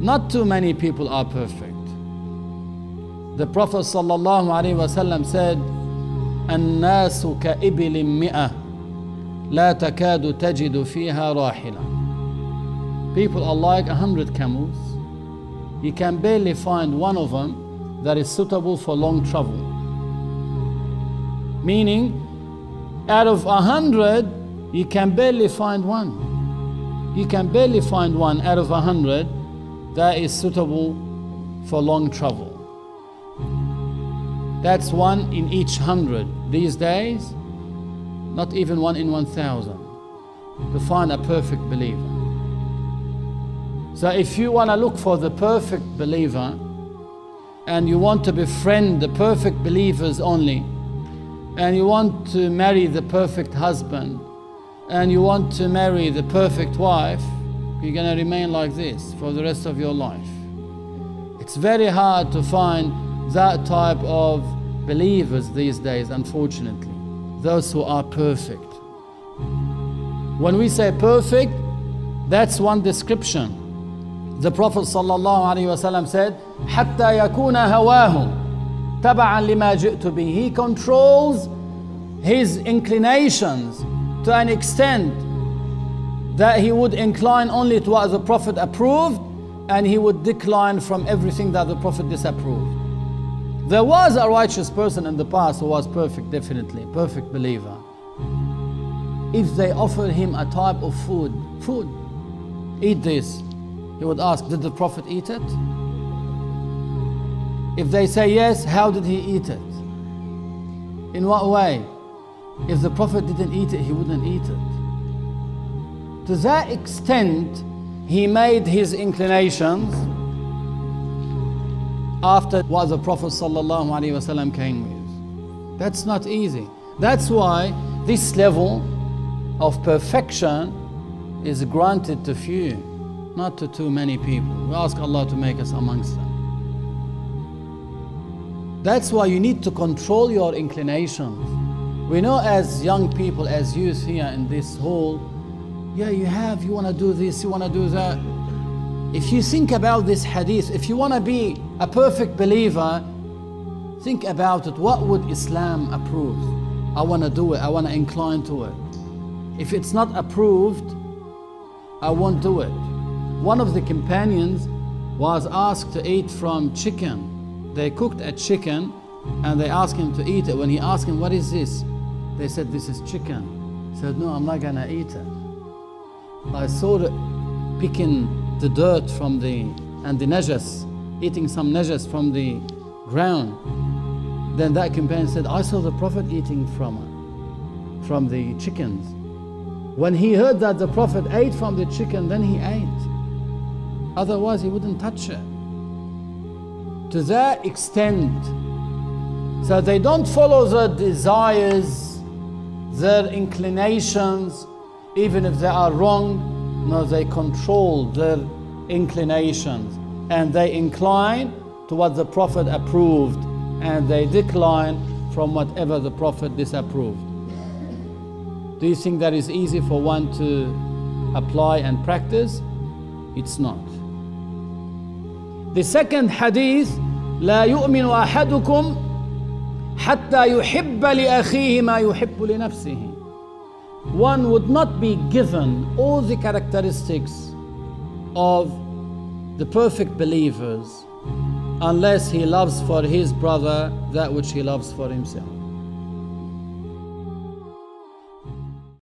not too many people are perfect. The Prophet ﷺ said, الناس كإبل مئة لا تكاد تجد فيها راحلة. People are like 100 camels. You can barely find one of them that is suitable for long travel. Meaning, out of 100, you can barely find one. You can barely find one out of 100 that is suitable for long travel. That's one in each 100. These days, not even one in 1,000 to find a perfect believer. So if you want to look for the perfect believer and you want to befriend the perfect believers only, and you want to marry the perfect husband, and you want to marry the perfect wife, you're going to remain like this for the rest of your life. It's very hard to find that type of believers these days, unfortunately. Those who are perfect. When we say perfect, that's one description. The Prophet ﷺ said, حَتَّى يَكُونَ هَوَاهُ تَبَعًا لِمَا جِئْتُ بِهِ. He controls his inclinations to an extent that he would incline only to what the Prophet approved, and he would decline from everything that the Prophet disapproved. There was a righteous person in the past who was perfect, definitely, perfect believer. If they offered him a type of food, eat this, he would ask, did the Prophet eat it? If they say yes, how did he eat it? In what way? If the Prophet didn't eat it, he wouldn't eat it. To that extent, he made his inclinations after what the Prophet ﷺ came with. That's not easy. That's why this level of perfection is granted to few, not to too many people. We ask Allah to make us amongst them. That's why you need to control your inclinations. We know as young people, as youth here in this hall, yeah, you want to do this, you want to do that. If you think about this hadith, if you want to be a perfect believer, think about it. What would Islam approve? I want to do it, I want to incline to it. If it's not approved, I won't do it. One of the companions was asked to eat from chicken. They cooked a chicken and they asked him to eat it. When he asked him, what is this? They said, this is chicken. He said, no, I'm not gonna eat it. I saw it picking the dirt from and the najas, eating some najas from the ground. Then that companion said, I saw the Prophet eating from the chickens. When he heard that the Prophet ate from the chicken, then he ate. Otherwise he wouldn't touch it. To that extent. So they don't follow their desires, their inclinations, even if they are wrong. No, they control their inclinations and they incline to what the Prophet approved and they decline from whatever the Prophet disapproved. Do you think that is easy for one to apply and practice? It's not. The second hadith, لا يؤمن أحدكم حتى يحب لأخيه ما يحب لنفسه. One would not be given all the characteristics of the perfect believers unless he loves for his brother that which he loves for himself.